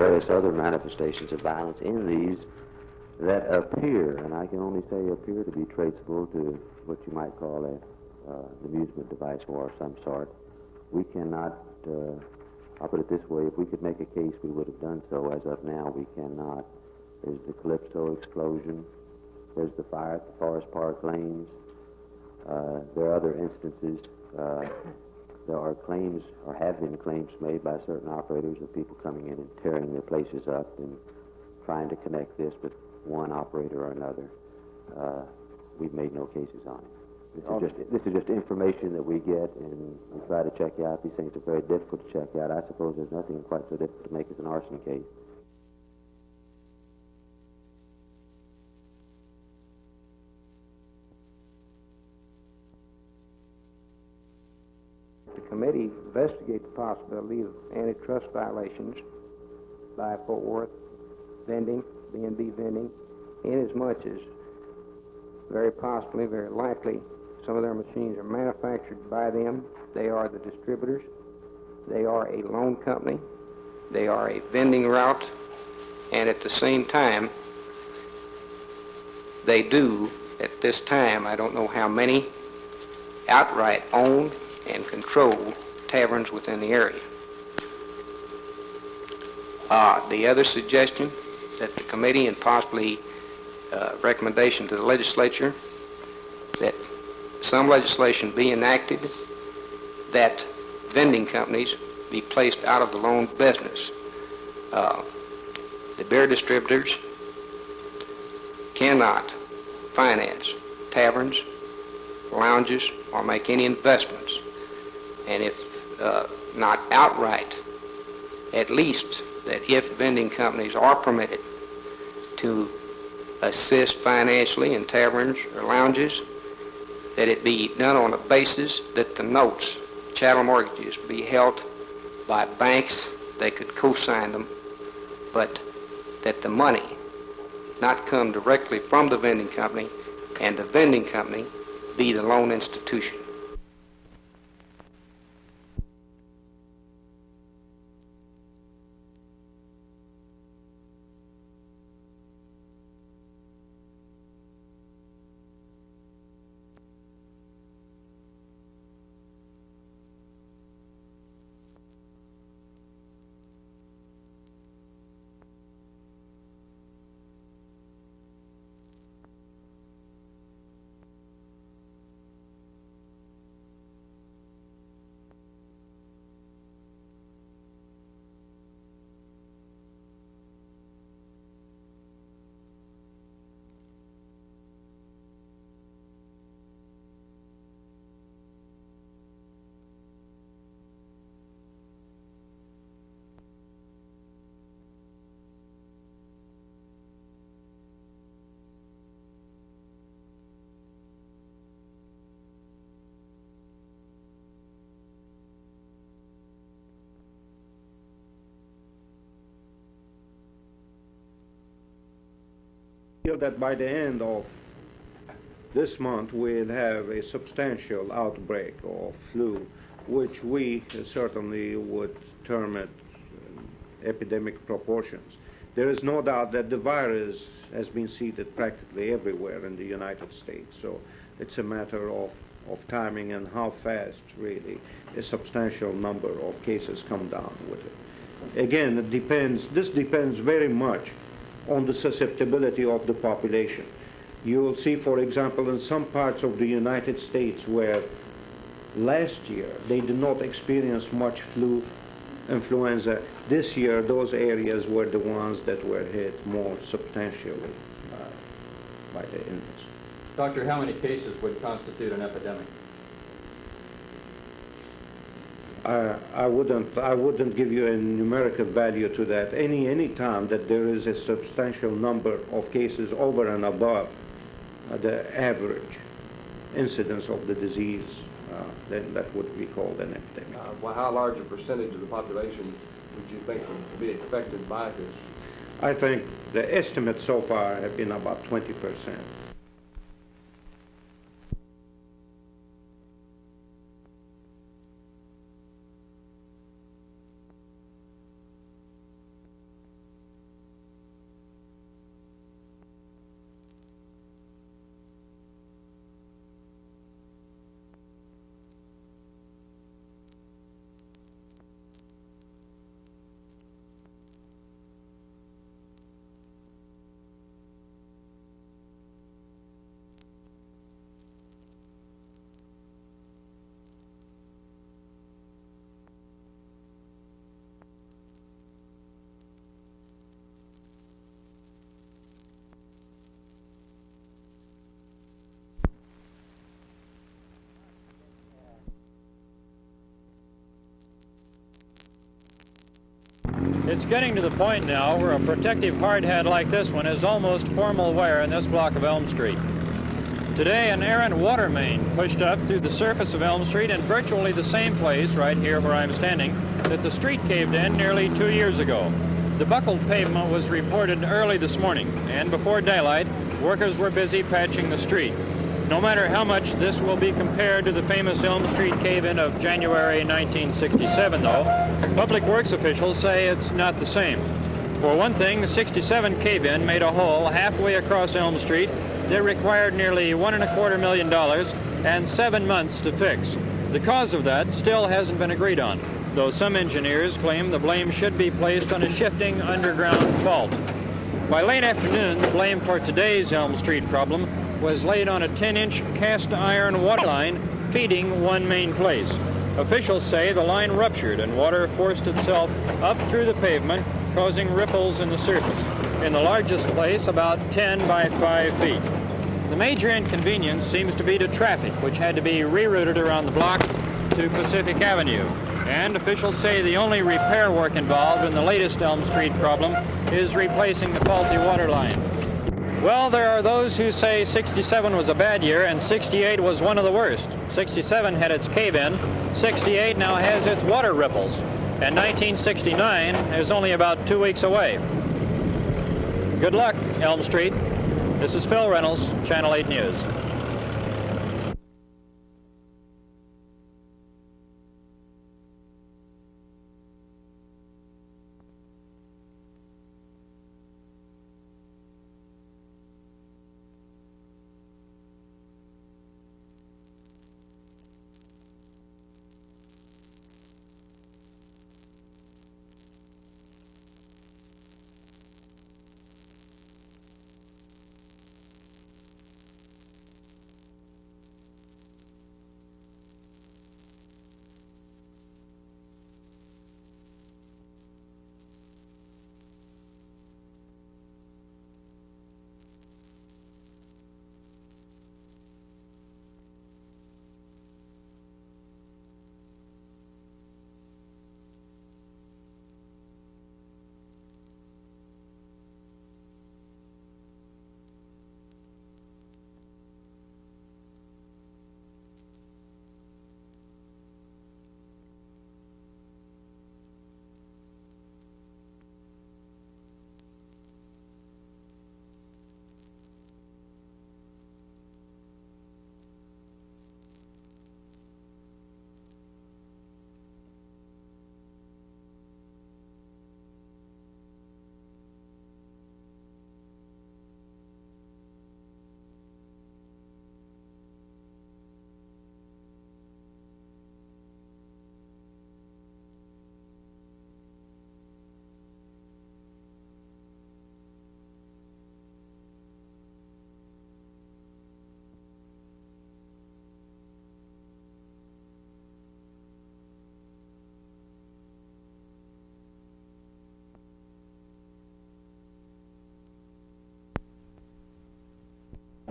various other manifestations of violence in these that appear, and I can only say appear, to be traceable to what you might call an amusement device war of some sort. We cannot, I'll put it this way, if we could make a case, we would have done so. As of now, we cannot. There's the Calypso explosion. There's the fire at the Forest Park Lanes. There are other instances. There are claims, or have been claims made by certain operators of people coming in and tearing their places up and trying to connect this with one operator or another. We've made no cases on it. This is just information that we get, and we try to check out. These things are very difficult to check out. I suppose there's nothing quite so difficult to make as an arson case. The committee investigate the possibility of antitrust violations by Fort Worth vending, B&B vending, inasmuch as very possibly, very likely, some of their machines are manufactured by them. They are the distributors. They are a loan company. They are a vending route. And at the same time, they do, at this time, I don't know how many, outright own and control taverns within the area. The other suggestion that the committee and possibly recommendation to the legislature that some legislation be enacted that vending companies be placed out of the loan business. The beer distributors cannot finance taverns, lounges, or make any investments. And if not outright, at least that if vending companies are permitted to assist financially in taverns or lounges, that it be done on the basis that the notes, chattel mortgages, be held by banks. They could co-sign them, but that the money not come directly from the vending company, and the vending company be the loan institution. Feel that by the end of this month we'll have a substantial outbreak of flu, which we certainly would term it epidemic proportions. There is no doubt that the virus has been seeded practically everywhere in the United States, so it's a matter of timing and how fast really a substantial number of cases come down with it. Again, this depends very much on the susceptibility of the population. You will see, for example, in some parts of the United States where last year they did not experience much influenza, this year those areas were the ones that were hit more substantially by the illness. Doctor, how many cases would constitute an epidemic? I wouldn't give you a numerical value to that. Any time that there is a substantial number of cases over and above the average incidence of the disease, then that would be called an epidemic. Well, how large a percentage of the population would you think would be affected by this? I think the estimates so far have been about 20%. It's getting to the point now where a protective hard hat like this one is almost formal wear in this block of Elm Street. Today, an errant water main pushed up through the surface of Elm Street in virtually the same place, right here where I'm standing, that the street caved in nearly 2 years ago. The buckled pavement was reported early this morning, and before daylight, workers were busy patching the street. No matter how much this will be compared to the famous Elm Street cave-in of January 1967, though, Public Works officials say it's not the same. For one thing, the 67 cave-in made a hole halfway across Elm Street that required nearly $1.25 million and 7 months to fix. The cause of that still hasn't been agreed on, though some engineers claim the blame should be placed on a shifting underground fault. By late afternoon, the blame for today's Elm Street problem was laid on a 10-inch cast iron water line feeding one main place. Officials say the line ruptured and water forced itself up through the pavement, causing ripples in the surface. In the largest place, about 10 by 5 feet. The major inconvenience seems to be to traffic, which had to be rerouted around the block to Pacific Avenue. And officials say the only repair work involved in the latest Elm Street problem is replacing the faulty water line. Well, there are those who say 67 was a bad year and 68 was one of the worst. 67 had its cave-in, 68 now has its water ripples, and 1969 is only about 2 weeks away. Good luck, Elm Street. This is Phil Reynolds, Channel 8 News.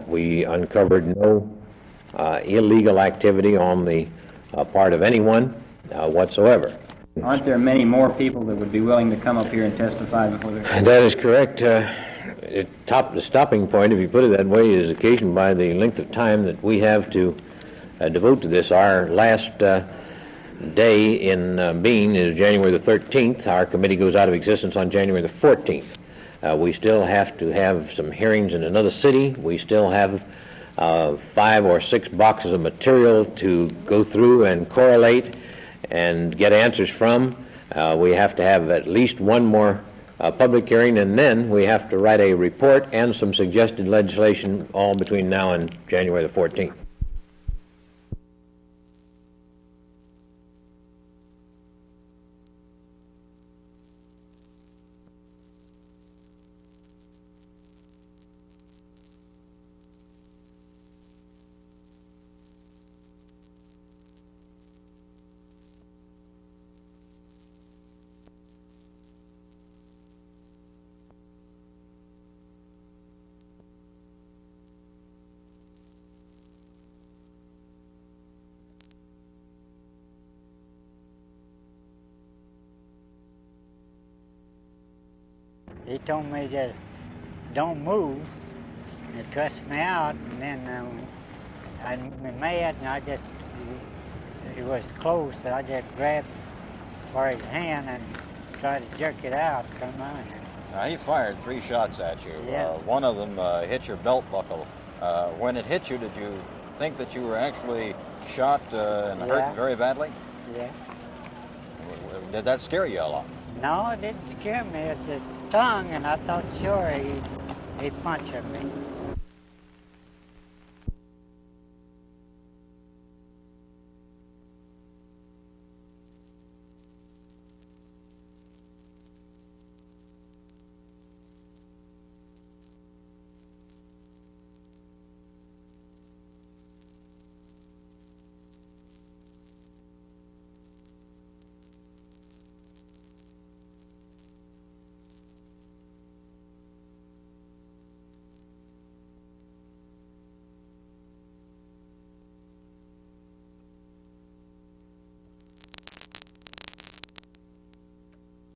We uncovered no illegal activity on the part of anyone whatsoever. Aren't there many more people that would be willing to come up here and testify before the... That is correct. The stopping point, if you put it that way, is occasioned by the length of time that we have to devote to this. Our last day in being is January the 13th. Our committee goes out of existence on January the 14th. We still have to have some hearings in another city. We still have 5 or 6 boxes of material to go through and correlate and get answers from. We have to have at least one more public hearing, and then we have to write a report and some suggested legislation all between now and January the 14th. He told me just don't move. And he cussed me out, and then I'm mad, and I just, he was close, so I just grabbed for his hand and tried to jerk it out, come on. Now, he fired 3 shots at you. Yeah. One of them hit your belt buckle. When it hit you, did you think that you were actually shot and hurt very badly? Yeah. Did that scare you a lot? No, it didn't scare me. It just stung, and I thought, sure, he punched me.